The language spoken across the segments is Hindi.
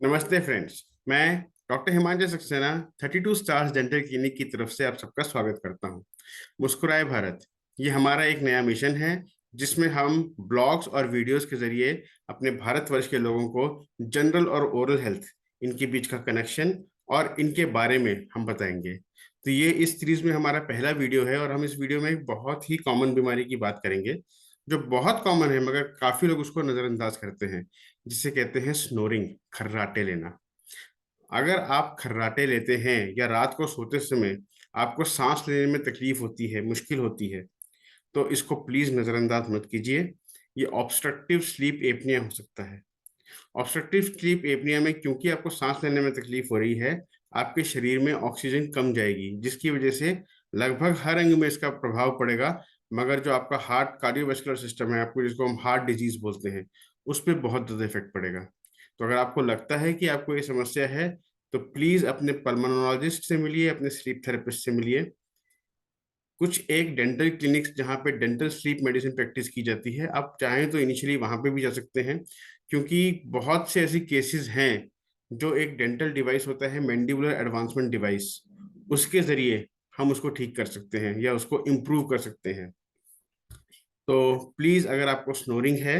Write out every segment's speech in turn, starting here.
नमस्ते फ्रेंड्स। मैं doctor Himanshu Saxena 32 stars dental clinic की तरफ से आप सबका स्वागत करता हूं। मुस्कुराए भारत, ये हमारा एक नया मिशन है जिसमें हम ब्लॉग्स और वीडियोस के जरिए अपने भारतवर्ष के लोगों को जनरल और ओरल हेल्थ, इनके बीच का कनेक्शन और इनके बारे में हम बताएंगे। तो ये इस सीरीज में हमारा पहला वीडियो है और हम इस वीडियो में एक बहुत ही कॉमन बीमारी की बात करेंगे जो बहुत कॉमन है मगर काफी लोग उसको नजरअंदाज करते हैं, जिसे कहते हैं स्नोरिंग, खर्राटे लेना। अगर आप खर्राटे लेते हैं या रात को सोते समय आपको सांस लेने में तकलीफ होती है, मुश्किल होती है, तो इसको प्लीज नजरअंदाज मत कीजिए। ये ऑब्स्ट्रक्टिव स्लीप एपनिया हो सकता है। ऑब्स्ट्रक्टिव स्लीप एपनिया में क्योंकि आपको सांस लेने में तकलीफ हो रही है, आपके शरीर में ऑक्सीजन कम जाएगी, जिसकी वजह से लगभग हर अंग में इसका प्रभाव पड़ेगा। मगर जो आपका हार्ट कार्डियोवास्कुलर सिस्टम है, आपको जिसको हम हार्ट डिजीज बोलते हैं, उस पर बहुत ज्यादा इफेक्ट पड़ेगा। तो अगर आपको लगता है कि आपको ये समस्या है, तो प्लीज अपने पल्मोनोलॉजिस्ट से मिलिए, अपने स्लीप थेरेपिस्ट से मिलिए। कुछ एक डेंटल क्लिनिक्स जहाँ पे डेंटल स्लीप मेडिसिन प्रैक्टिस की जाती है, आप चाहें तो इनिशियली वहां पे भी जा सकते हैं, क्योंकि बहुत से ऐसी केसेस हैं जो एक डेंटल डिवाइस होता है, मैंडिबुलर एडवांसमेंट डिवाइस, उसके जरिए हम उसको ठीक कर सकते हैं या उसको इम्प्रूव कर सकते हैं। तो प्लीज अगर आपको स्नोरिंग है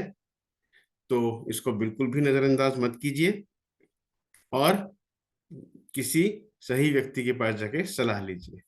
तो इसको बिल्कुल भी नजरअंदाज मत कीजिए और किसी सही व्यक्ति के पास जाके सलाह लीजिए।